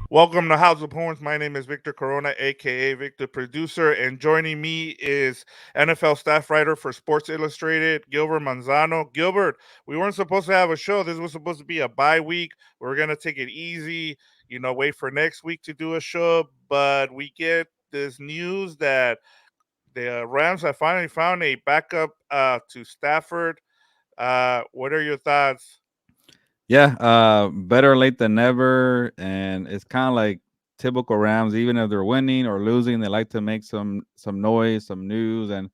Welcome to House of Horns. My name is Victor Corona, aka Victor Producer, and joining me is NFL staff writer for Sports Illustrated, Gilbert Manzano. Gilbert, we weren't supposed to have a show. This was supposed to be a bye week. We're gonna take it easy, wait for next week to do a show. But we get this news that the Rams have finally found a backup to Stafford. What are your thoughts? Yeah, better late than never, and it's kind of like typical Rams. Even if they're winning or losing, they like to make some noise, some news. And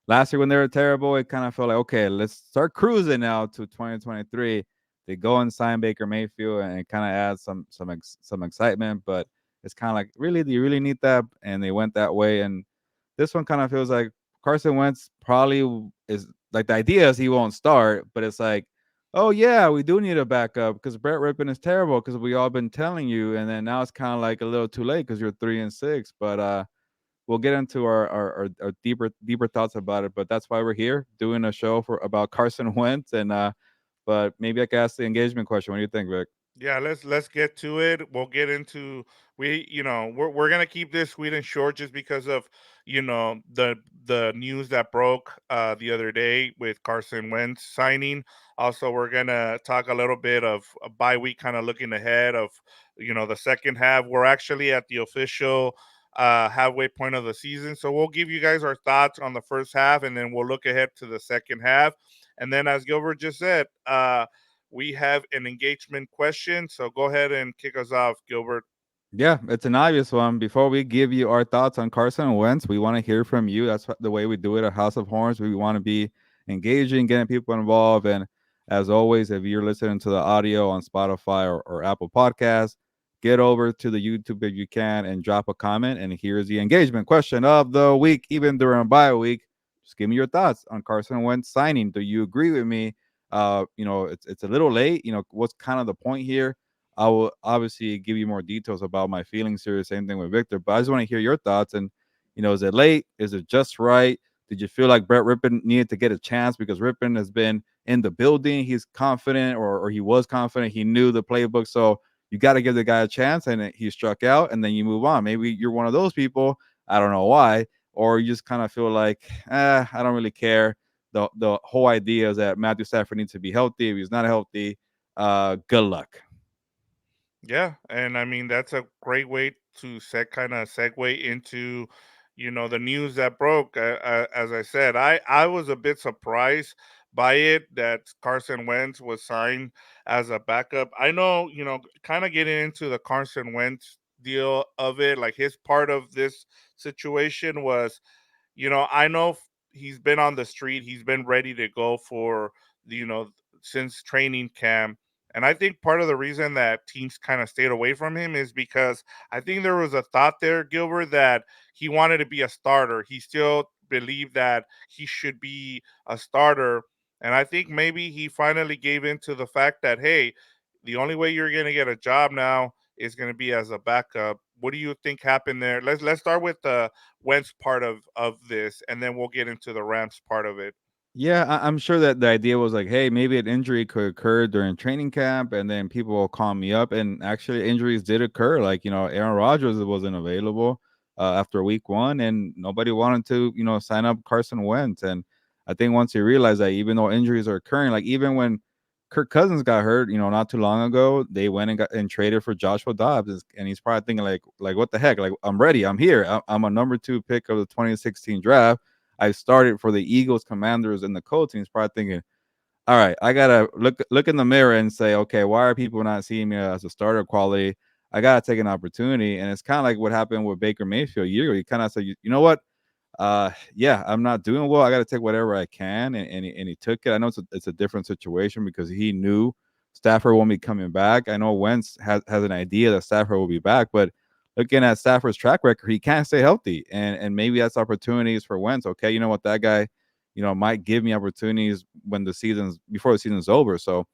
last year when they were terrible, it kind of felt like okay, let's start cruising now to 2023. They go and sign Baker Mayfield and kind of add some excitement, but it's kind of like really, do you really need that? And they went that way, and this one kind of feels like Carson Wentz probably is like the idea is he won't start, but it's like, oh yeah, we do need a backup because Brett Rippon is terrible because we all been telling you, and then now it's kind of like a little too late because you're 3-6. But we'll get into our deeper thoughts about it. But that's why we're here doing a show for about Carson Wentz, and but maybe I can ask the engagement question. What do you think, Vic? Yeah, let's get to it. We'll get into we're gonna keep this sweet and short just because of the news that broke the other day with Carson Wentz signing. Also, we're gonna talk a little bit of a bye week, kind of looking ahead of the second half. We're actually at the official halfway point of the season, so we'll give you guys our thoughts on the first half, and then we'll look ahead to the second half. And then, as Gilbert just said, we have an engagement question. So go ahead and kick us off, Gilbert. Yeah, it's an obvious one. Before we give you our thoughts on Carson Wentz, we want to hear from you. That's the way we do it at House of Horns. We want to be engaging, getting people involved. And as always, if you're listening to the audio on Spotify or Apple Podcasts, get over to the YouTube if you can and drop a comment. And here's the engagement question of the week, even during bye week. Just give me your thoughts on Carson Wentz signing. Do you agree with me? It's a little late. What's kind of the point here? I will obviously give you more details about my feelings here. Same thing with Victor, but I just want to hear your thoughts. And is it late? Is it just right? Did you feel like Brett Rippon needed to get a chance because Rippon has been in the building? He's confident, or he was confident. He knew the playbook, so you got to give the guy a chance, and he struck out, and then you move on. Maybe you're one of those people. I don't know why, or you just kind of feel like, I don't really care. The whole idea is that Matthew Stafford needs to be healthy. If he's not healthy, good luck. Yeah, and I mean that's a great way to kind of segue into the news that broke. As I said, I was a bit surprised by it that Carson Wentz was signed as a backup. I know kind of getting into the Carson Wentz deal of it, like his part of this situation was I know he's been on the street. He's been ready to go for since training camp. And I think part of the reason that teams kind of stayed away from him is because I think there was a thought there, Gilbert, that he wanted to be a starter. He still believed that he should be a starter. And I think maybe he finally gave in to the fact that, hey, the only way you're going to get a job now is going to be as a backup. What do you think happened there? Let's start with the Wentz part of this, and then we'll get into the Rams part of it. Yeah, I'm sure that the idea was like, hey, maybe an injury could occur during training camp, and then people will call me up. And actually, injuries did occur. Like, Aaron Rodgers wasn't available after week one, and nobody wanted to, sign up Carson Wentz. And I think once you realize that, even though injuries are occurring, like even when Kirk Cousins got hurt, not too long ago, they went and got and traded for Joshua Dobbs, and he's probably thinking like what the heck? Like I'm ready, I'm here, I'm a number 2 pick of the 2016 draft. I started for the Eagles, Commanders, and the Colts. And he's probably thinking, all right, I gotta look in the mirror and say, okay, why are people not seeing me as a starter quality? I gotta take an opportunity. And it's kind of like what happened with Baker Mayfield a year ago. He kind of said, you know what? Yeah, I'm not doing well. I got to take whatever I can, and he took it. I know it's a different situation because he knew Stafford won't be coming back. I know Wentz has an idea that Stafford will be back, but looking at Stafford's track record, he can't stay healthy, and maybe that's opportunities for Wentz. Okay, you know what, that guy, might give me opportunities when before the season's over. So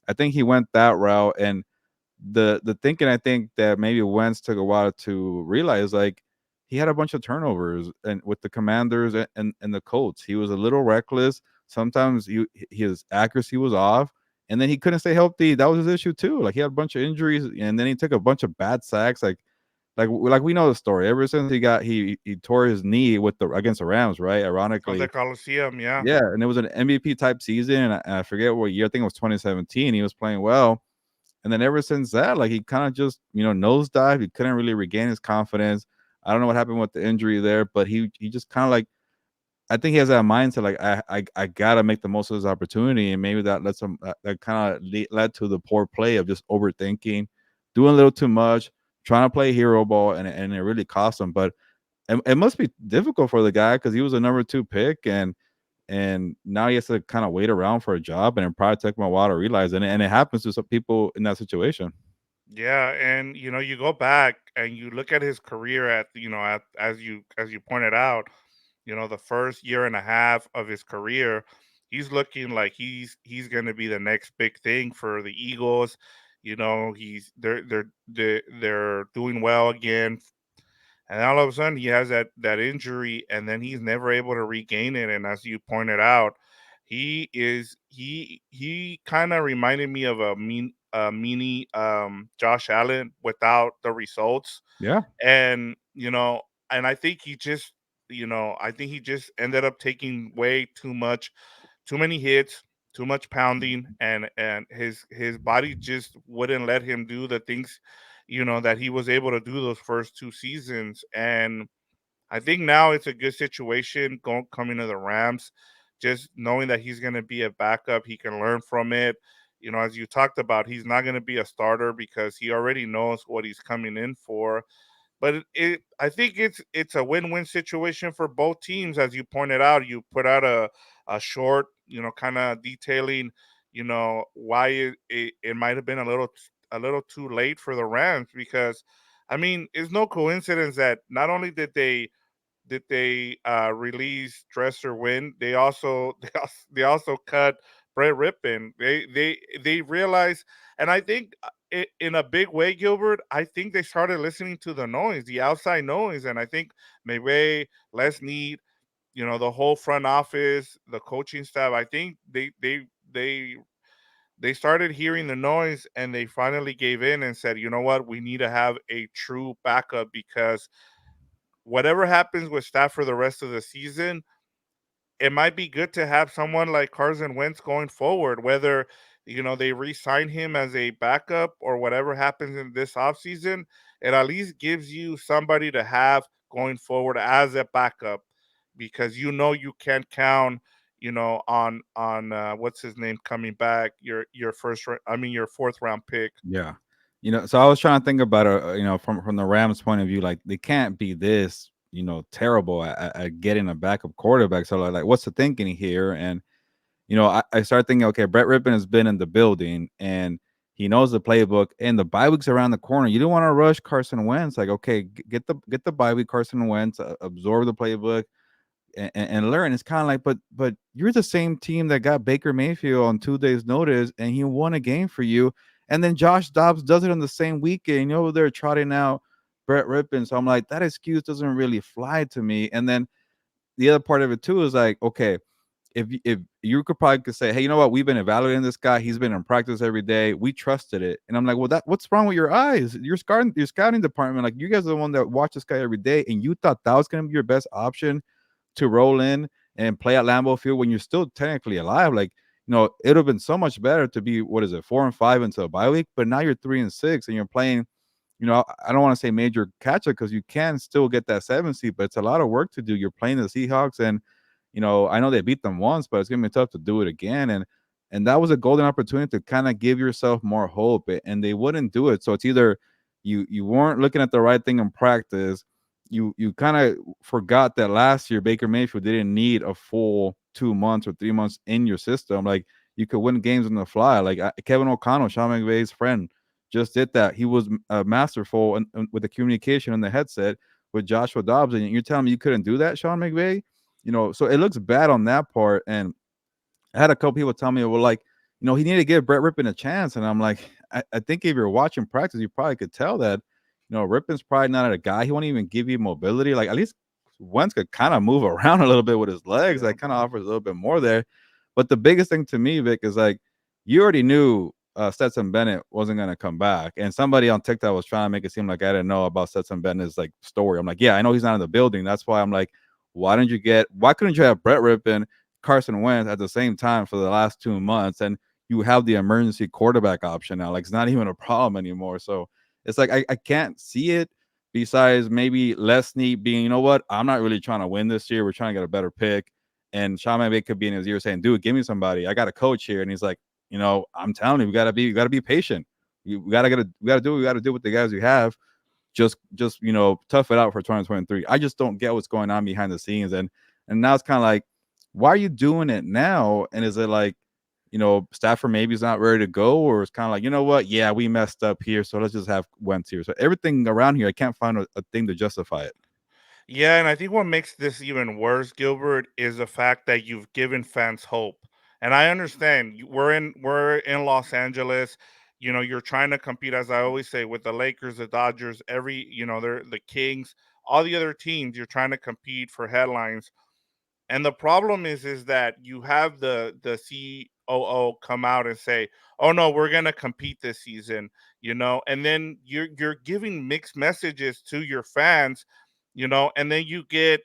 I think he went that route, and the thinking I think that maybe Wentz took a while to realize, like he had a bunch of turnovers and with the Commanders and the Colts. He was a little reckless. Sometimes his accuracy was off, and then he couldn't stay healthy. That was his issue too. Like he had a bunch of injuries, and then he took a bunch of bad sacks. Like we know the story. Ever since he tore his knee with the against the Rams, right? Of the Ironically, Coliseum, yeah. yeah, and it was an MVP type season, and I forget what year. I think it was 2017. He was playing well, and then ever since that, like he kind of just nosedive. He couldn't really regain his confidence. I don't know what happened with the injury there, but he just kind of like I think he has that mindset like I gotta make the most of this opportunity, and maybe that lets him that kind of led to the poor play of just overthinking, doing a little too much, trying to play hero ball, and it really cost him. But it must be difficult for the guy because he was a number 2 pick, and now he has to kind of wait around for a job, and it probably took him a while to realize it. And it happens to some people in that situation. Yeah, and you go back and you look at his career at as you pointed out, the first year and a half of his career, he's looking like he's going to be the next big thing for the Eagles. He's they're doing well again, and all of a sudden he has that injury, and then he's never able to regain it. And as you pointed out, he kind of reminded me of a mini Josh Allen without the results. Yeah, And and I think he just ended up taking way too many hits, too much pounding, and his body just wouldn't let him do the things that he was able to do those first 2 seasons. And I think now it's a good situation going coming to the Rams, just knowing that he's going to be a backup. He can learn from it. As you talked about, he's not going to be a starter because he already knows what he's coming in for. But I think it's a win-win situation for both teams. As you pointed out, you put out a short, kind of detailing, why it might have been a little too late for the Rams. Because I mean, it's no coincidence that not only did they release Dresser Win, they also cut Brett Rippin. They realized, and I think in a big way, Gilbert, I think they started listening to the noise, the outside noise, and I think maybe Les Need, the whole front office, the coaching staff. I think they they started hearing the noise, and they finally gave in and said, you know what, we need to have a true backup because whatever happens with Stafford the rest of the season, it might be good to have someone like Carson Wentz going forward, whether they re-sign him as a backup or whatever happens in this offseason. It at least gives you somebody to have going forward as a backup because you can't count on what's his name coming back, your fourth round pick. yeah. So I was trying to think about it. From the Rams' point of view, like they can't be this terrible at getting a backup quarterback. So like what's the thinking here? And I started thinking, okay, Brett Rippon has been in the building and he knows the playbook, and the bye week's around the corner. You don't want to rush Carson Wentz. Like, okay, get the bye week, Carson Wentz, absorb the playbook, and learn. It's kind of like, but you're the same team that got Baker Mayfield on 2 days' notice, and he won a game for you. And then Josh Dobbs does it on the same weekend. They're trotting out Brett Rippon. So I'm like, that excuse doesn't really fly to me. And then the other part of it too is like, okay, if you could say, hey, you know what, we've been evaluating this guy, he's been in practice every day, we trusted it. And I'm like, well, that what's wrong with your eyes? Your scouting department, like you guys are the one that watch this guy every day, and you thought that was going to be your best option to roll in and play at Lambeau Field when you're still technically alive. Like, it would have been so much better to be, what is it, 4-5 until a bye week, but now you're 3-6 and you're playing. I don't want to say major catch up because you can still get that 7 seed, but it's a lot of work to do. You're playing the Seahawks, and I know they beat them once, but it's gonna be tough to do it again. And that was a golden opportunity to kind of give yourself more hope, and they wouldn't do it. So it's either you weren't looking at the right thing in practice. You kind of forgot that last year Baker Mayfield didn't need a full 2 months or 3 months in your system. Like you could win games on the fly. Like Kevin O'Connell, Sean McVay's friend, just did that. He was masterful with the communication and the headset with Joshua Dobbs, and you're telling me you couldn't do that, Sean McVay? So it looks bad on that part. And I had a couple people tell me, well, like, he needed to give Brett Rippon a chance. And I'm like, I think if you're watching practice, you probably could tell that, Rippon's probably not a guy. He won't even give you mobility. Like, at least Wentz could kind of move around a little bit with his legs. Yeah. That kind of offers a little bit more there. But the biggest thing to me, Vic, is like, you already knew Stetson Bennett wasn't gonna come back, and somebody on TikTok was trying to make it seem like I didn't know about Stetson Bennett's like story. I'm like, yeah, I know he's not in the building. That's why I'm like, why couldn't you have Brett Rippon, Carson Wentz at the same time for the last 2 months, and you have the emergency quarterback option now? Like it's not even a problem anymore. So it's like I can't see it. Besides maybe Lesney being, you know what, I'm not really trying to win this year. We're trying to get a better pick. And Sean McVay could be in his ear saying, "Dude, give me somebody. I got a coach here." And he's like, I'm telling you, we gotta be patient. We gotta do what we gotta do with the guys we have. Just tough it out for 2023. I just don't get what's going on behind the scenes, and now it's kind of like, why are you doing it now? And is it like, Stafford maybe is not ready to go, or it's kind of like, you know what? Yeah, we messed up here, so let's just have Wentz here. So everything around here, I can't find a thing to justify it. Yeah, and I think what makes this even worse, Gilbert, is the fact that you've given fans hope. And I understand we're in Los Angeles. You're trying to compete, as I always say, with the Lakers, the Dodgers, they're the Kings, all the other teams. You're trying to compete for headlines. And the problem is that you have the COO come out and say, "Oh no, we're going to compete this season," and then you're giving mixed messages to your fans, and then you get,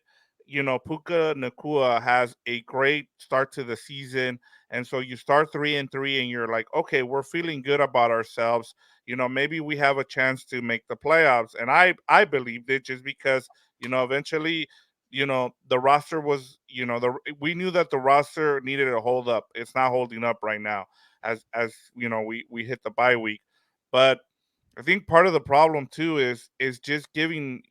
Puka Nakua has a great start to the season, and so you start 3-3, and you're like, "Okay, we're feeling good about ourselves. Maybe we have a chance to make the playoffs." And I believed it just because, eventually, the roster was, we knew that the roster needed to hold up. It's not holding up right now, as we hit the bye week. But I think part of the problem too is just giving,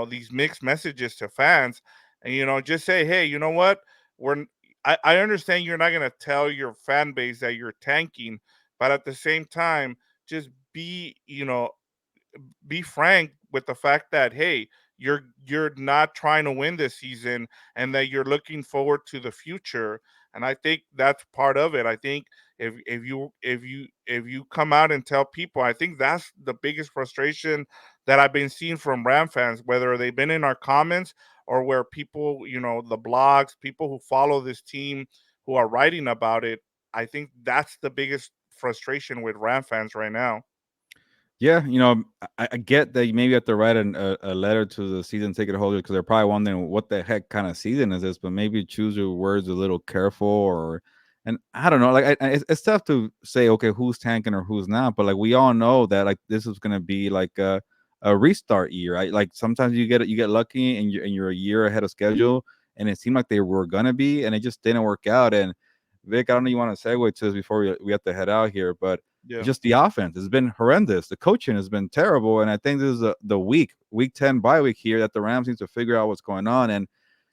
these mixed messages to fans, and just say, hey, you know what, we're I understand you're not going to tell your fan base that you're tanking, but at the same time, just be frank with the fact that, hey, you're not trying to win this season, and that you're looking forward to the future. And I think that's part of it. I think if you come out and tell people, I think that's the biggest frustration that I've been seeing from Ram fans, whether they've been in our comments or where people, the blogs, people who follow this team, who are writing about it. I think that's the biggest frustration with Ram fans right now. Yeah, I get that you maybe have to write a letter to the season ticket holder because they're probably wondering what the heck kind of season is this, but maybe choose your words a little careful, and I don't know, like it's tough to say, okay, who's tanking or who's not, but like we all know that like this is gonna be like a restart year, right? Like sometimes you get lucky and you're a year ahead of schedule, and it seemed like they were gonna be, and it just didn't work out. And Vic, I don't know you want to segue to this before we have to head out here, but it's Yeah. just the offense has been horrendous. The coaching has been terrible, and I think this is the week 10 bye week here that the Rams need to figure out what's going on. And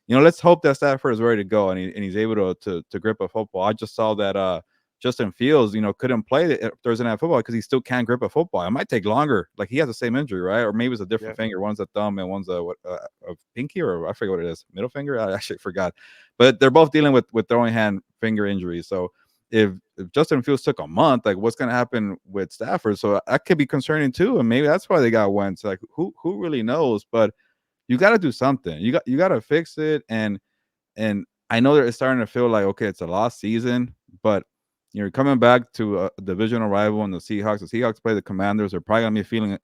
let's hope that Stafford is ready to go and he's able to grip a football. I just saw that Justin Fields, couldn't play Thursday night football because he still can't grip a football. It might take longer. Like he has the same injury, right? Or maybe it's a different Yeah. finger. One's a thumb and one's a pinky, or I forget what it is. Middle finger. I actually forgot. But they're both dealing with throwing hand finger injuries. So if Justin Fields took a month, like what's gonna happen with Stafford? So that could be concerning too. And maybe that's why they got Wentz. Like who really knows? But you got to do something. You got to fix it. And I know that it's starting to feel like, okay, it's a lost season, but you're coming back to a divisional rival in the Seahawks. The Seahawks play the Commanders. They're probably gonna be feeling,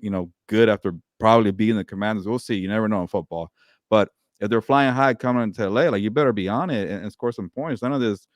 good after probably beating the Commanders. We'll see. You never know in football. But if they're flying high coming into LA, like you better be on it and score some points. None of this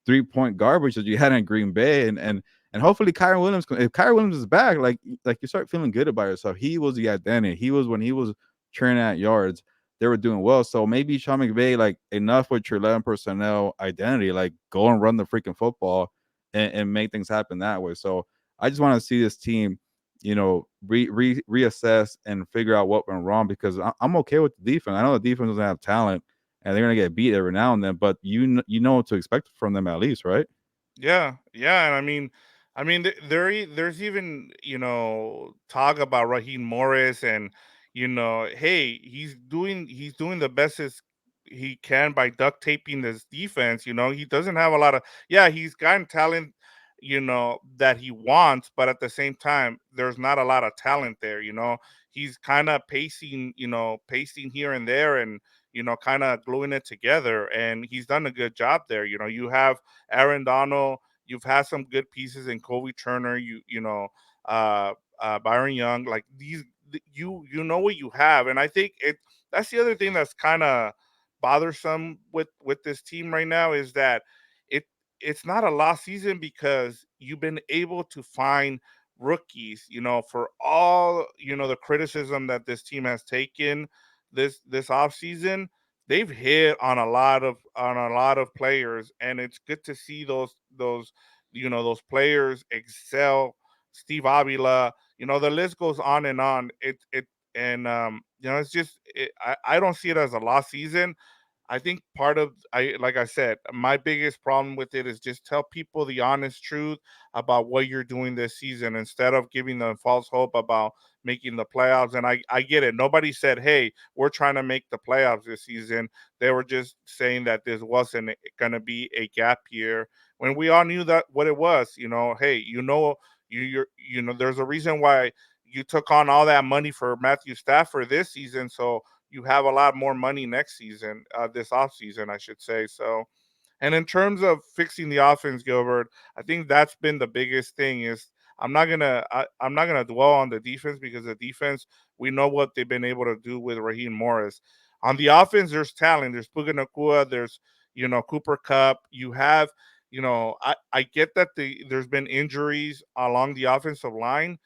3-point garbage that you had in Green Bay. And hopefully Kyron Williams, if Kyron Williams is back, like you start feeling good about yourself. He was the identity. He was when he was churning out yards, they were doing well. So maybe Sean McVay, like enough with your 11 personnel identity, like go and run the freaking football and make things happen that way. So I just want to see this team, reassess and figure out what went wrong because I'm okay with the defense. I know the defense doesn't have talent and they're gonna get beat every now and then, but you know what to expect from them at least, right? Yeah, yeah, and I mean, there's even, talk about Raheem Morris, and hey, he's doing the best as he can by duct taping this defense. He doesn't have a lot of, yeah, he's gotten talent, that he wants, but at the same time, there's not a lot of talent there. He's kind of pacing here and there, and kind of gluing it together, and he's done a good job there. You have Aaron Donald, You've had some good pieces in Kobe Turner. Uh, Byron Young. Like you know what you have, and I think that's the other thing that's kind of bothersome with this team right now is that it it's not a lost season because you've been able to find rookies, for all, the criticism that this team has taken this off season. They've hit on a lot of players, and it's good to see those players excel. Steve Avila, the list goes on and on. It's just I don't see it as a lost season. I think part of I like I said, my biggest problem with it is just tell people the honest truth about what you're doing this season instead of giving them false hope about making the playoffs. And I get it. Nobody said, "Hey, we're trying to make the playoffs this season." They were just saying that this wasn't going to be a gap year when we all knew that what it was. Hey, there's a reason why you took on all that money for Matthew Stafford this season, so you have a lot more money next season, this off season, I should say. So, and in terms of fixing the offense, Gilbert, I think that's been the biggest thing. I'm not gonna dwell on the defense because the defense, we know what they've been able to do with Raheem Morris. On the offense, there's talent. There's Puka Nakua. There's Cooper Cup. You have I get that there's been injuries along the offensive line,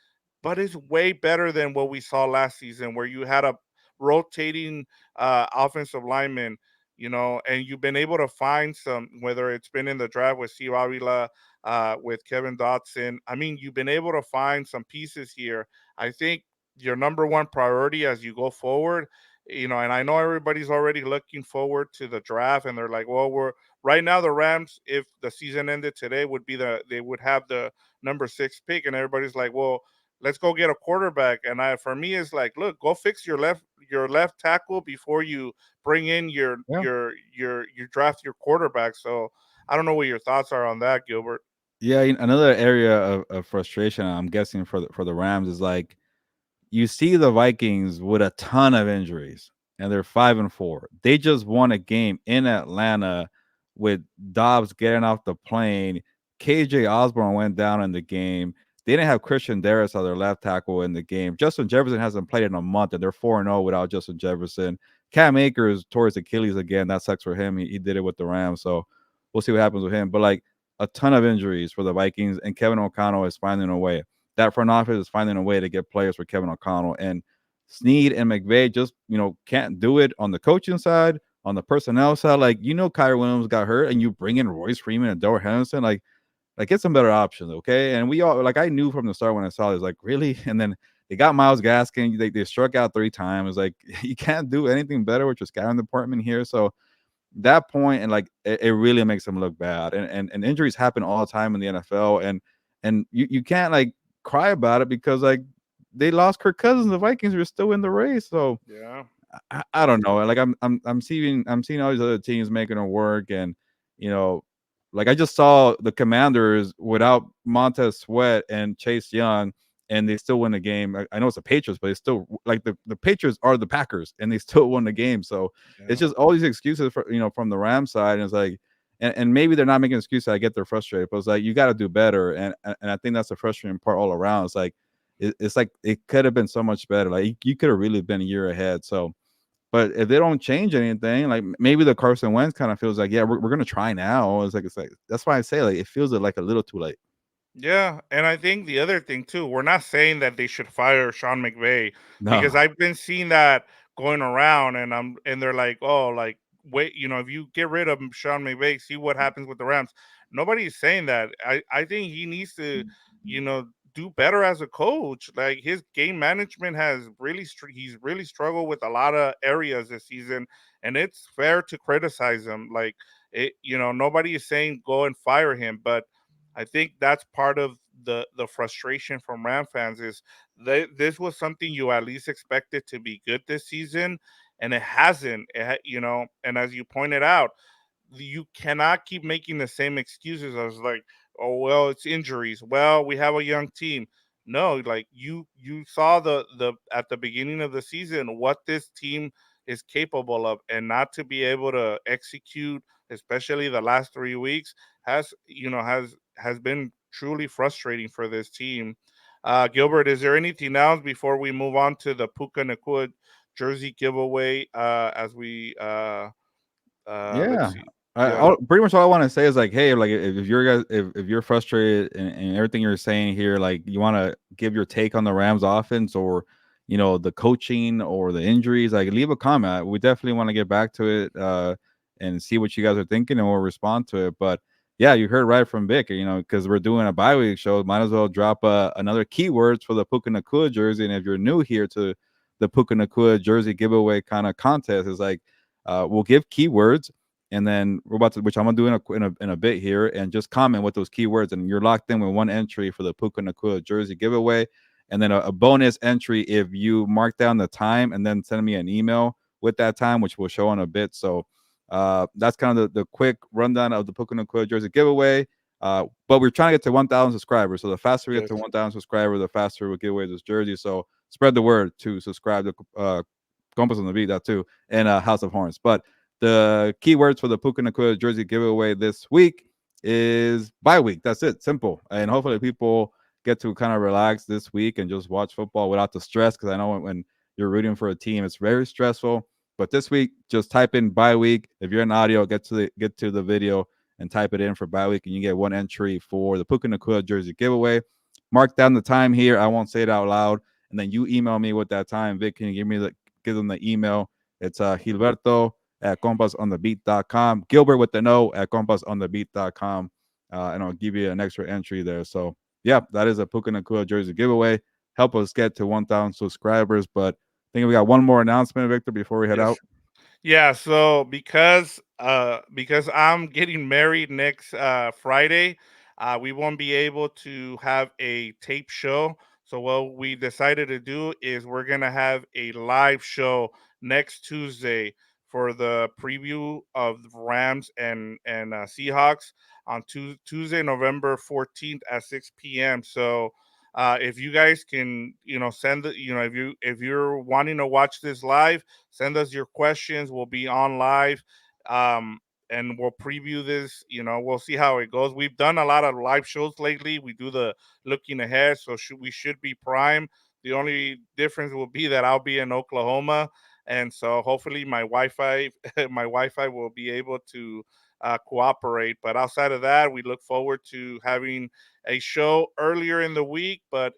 but it's way better than what we saw last season, where you had a rotating offensive lineman, and you've been able to find some, whether it's been in the draft with Steve Avila, with Kevin Dotson. I mean, you've been able to find some pieces here. I think your number one priority as you go forward, and I know everybody's already looking forward to the draft, and they're like, well, we're right now the Rams, if the season ended today, they would have the number 6 pick, and everybody's like, well, let's go get a quarterback. And for me, it's like, look, go fix your left tackle before you bring in Yeah. you draft your quarterback. So I don't know what your thoughts are on that, Gilbert. Yeah, another area of frustration I'm guessing for the Rams is like you see the Vikings with a ton of injuries, and they're 5-4. They just won a game in Atlanta with Dobbs getting off the plane. KJ Osborne went down in the game. They didn't have Christian Darris on their left tackle in the game. Justin Jefferson hasn't played in a month, and they're 4-0 without Justin Jefferson. Cam Akers tore his Achilles again. That sucks for him. He did it with the Rams, so we'll see what happens with him. But like a ton of injuries for the Vikings, and Kevin O'Connell is finding a way. That front office is finding a way to get players for Kevin O'Connell, and Snead and McVay just can't do it on the coaching side, on the personnel side. Like Kyrie Williams got hurt, and you bring in Royce Freeman and Doe Henderson. Like get some better options, okay? And we all I knew from the start when I saw this, like really, and then they got Miles Gaskin. They struck out 3 times. Like you can't do anything better with your scouting department here. So that point, and like it really makes them look bad. And injuries happen all the time in the NFL, and you can't like cry about it because like they lost Kirk Cousins. The Vikings were still in the race, so Yeah. I don't know. Like I'm seeing all these other teams making it work, and you know, like I just saw the Commanders without Montez Sweat and Chase Young, and they still win the game. I know it's the Patriots, but it's still like the Patriots are the Packers, and they still won the game. So it's Yeah. just all these excuses for from the Rams side, and it's like. And maybe they're not making excuses. I get they're frustrated, but it's like you got to do better, and I think that's the frustrating part all around. It's like it's like it could have been so much better. Like you could have really been a year ahead. So but if they don't change anything, like maybe the Carson Wentz kind of feels like, yeah, we're gonna try now. It's like that's why I say like it feels like a little too late. Yeah, and I think the other thing too, we're not saying that they should fire Sean McVay because No. I've been seeing that going around, and they're like, oh, like wait, if you get rid of Sean McVay, see what happens with the Rams. Nobody's saying that. I think he needs to, you know, do better as a coach. Like his game management has he's really struggled with a lot of areas this season, and it's fair to criticize him. Like nobody is saying go and fire him, but I think that's part of the frustration from Ram fans is this was something you at least expected to be good this season, and it hasn't. And as you pointed out, you cannot keep making the same excuses. I was like, oh well, it's injuries. Well, we have a young team. No, like you saw the at the beginning of the season what this team is capable of, and not to be able to execute, especially the last 3 weeks, has has been truly frustrating for this team. Gilbert, is there anything else before we move on to the Puka Nakua jersey giveaway? As we let's Yeah. see, I yeah, all pretty much all I wanna say is, like, hey, like, if you're guys if you're frustrated and everything you're saying here, like, you wanna give your take on the Rams offense or, the coaching or the injuries, like, leave a comment. We definitely wanna get back to it, and see what you guys are thinking, and we'll respond to it. But, yeah, you heard right from Vic, because 'cause we're doing a bye week show, might as well drop, another keywords for the Puka Nacua jersey, and if you're new here to the Puka Nacua jersey giveaway kinda contest, is like, we'll give keywords and then we're about to, which I'm gonna do in a bit here, and just comment with those keywords, and you're locked in with one entry for the Puka Nakua jersey giveaway, and then a bonus entry if you mark down the time and then send me an email with that time, which we'll show in a bit. So that's kind of the quick rundown of the Puka Nakua jersey giveaway. But we're trying to get to 1,000 subscribers. So the faster we get yes, to 1,000 subscribers, the faster we'll give away this jersey. So spread the word to subscribe to Compas on the Beat, that too, and House of Horns. But the keywords for the Puka Nakua jersey giveaway this week is bye week. That's it. Simple. And hopefully people get to kind of relax this week and just watch football without the stress. Because I know when you're rooting for a team, it's very stressful. But this week, just type in bye week. If you're in audio, get to the video and type it in for bye week, and you get one entry for the Puka Nakua jersey giveaway. Mark down the time here. I won't say it out loud, and then you email me with that time. Vic, can you give them the email? It's Gilberto at compasonthebeat.com. Gilbert with the no at compasonthebeat.com. And I'll give you an extra entry there. So, yeah, that is a Puka Nakua jersey giveaway. Help us get to 1,000 subscribers. But I think we got one more announcement, Victor, before we head yes. out. Yeah, so because I'm getting married next Friday, we won't be able to have a tape show. So what we decided to do is we're gonna have a live show next Tuesday for the preview of the Rams and Seahawks on Tuesday, November 14th at 6 p.m. So if you guys can, send the, if you're wanting to watch this live, send us your questions. We'll be on live, um, and we'll preview this. We'll see how it goes. We've done a lot of live shows lately. We do the looking ahead, so we should be prime. The only difference will be that I'll be in Oklahoma, and so hopefully my Wi-Fi my Wi-Fi will be able to cooperate. But outside of that, we look forward to having a show earlier in the week. But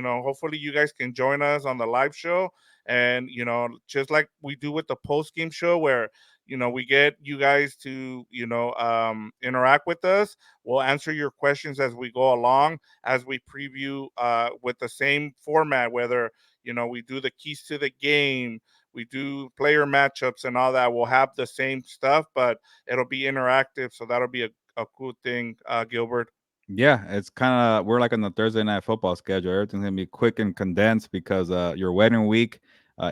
hopefully you guys can join us on the live show, and just like we do with the post game show where we get you guys to interact with us. We'll answer your questions as we go along, as we preview with the same format, whether we do the keys to the game, we do player matchups and all that. We'll have the same stuff, but it'll be interactive, so that'll be a cool thing, Gilbert. Yeah, it's kind of we're like on the Thursday night football schedule. Everything's gonna be quick and condensed because your wedding week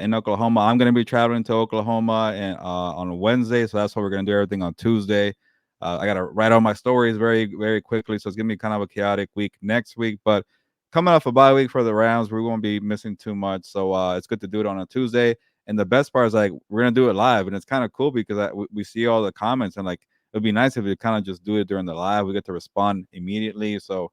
in Oklahoma. I'm gonna be traveling to Oklahoma and on Wednesday, so that's why we're gonna do everything on Tuesday. I gotta write all my stories very very quickly, so it's gonna be kind of a chaotic week next week. But coming off a bye week for the Rams, we won't be missing too much, so it's good to do it on a Tuesday. And the best part is like we're gonna do it live, and it's kind of cool because we see all the comments and like it'd be nice if we kind of just do it during the live. We get to respond immediately. So,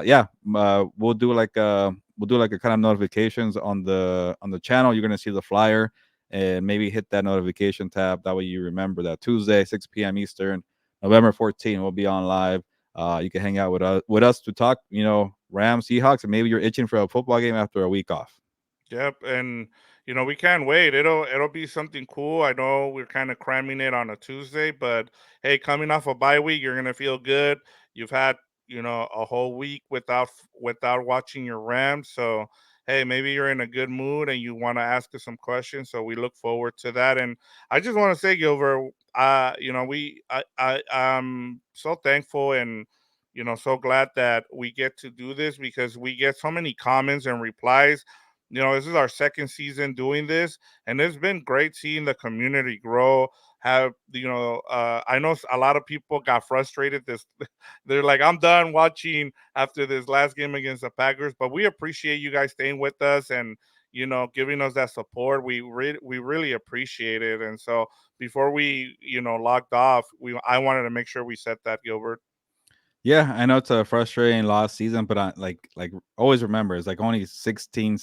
yeah, we'll do like a kind of notifications on the channel. You're gonna see the flyer and maybe hit that notification tab. That way you remember that Tuesday, 6 p.m. Eastern, November 14th, we'll be on live. You can hang out with us to talk, Rams, Seahawks, and maybe you're itching for a football game after a week off. Yep, and we can't wait. It'll be something cool. I know we're kind of cramming it on a Tuesday, but hey, coming off a bye week, you're gonna feel good. You've had a whole week without watching your Rams, so hey, maybe you're in a good mood and you want to ask us some questions. So we look forward to that. And I just want to say, Gilbert, I'm so thankful and so glad that we get to do this because we get so many comments and replies. This is our second season doing this, and it's been great seeing the community grow. Have I know a lot of people got frustrated. They're like, I'm done watching after this last game against the Packers, but we appreciate you guys staying with us and giving us that support. We really appreciate it. And so before we logged off, I wanted to make sure we said that, Gilbert. Yeah, I know it's a frustrating lost season, but I always remember it's like only 17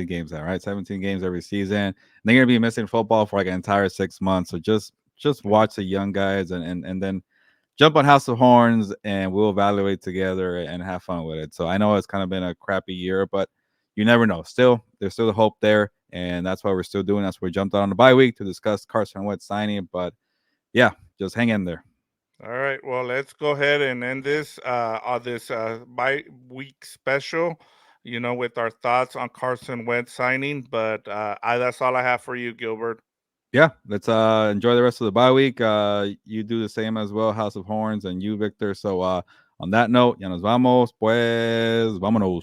games now, right? 17 games every season. And they're gonna be missing football for like an entire 6 months. So just Yeah. watch the young guys and then jump on House of Horns and we'll evaluate together and have fun with it. So I know it's kind of been a crappy year, but you never know. Still, there's still hope there, and that's why we're still doing. That's why we jumped on the bye week to discuss Carson Wentz signing. But yeah, just hang in there. All right. Well, let's go ahead and end this on this bye week special. With our thoughts on Carson Wentz signing. But that's all I have for you, Gilbert. Yeah, let's enjoy the rest of the bye week. You do the same as well, House of Horns, and you, Victor. So on that note, ya nos vamos, pues vámonos.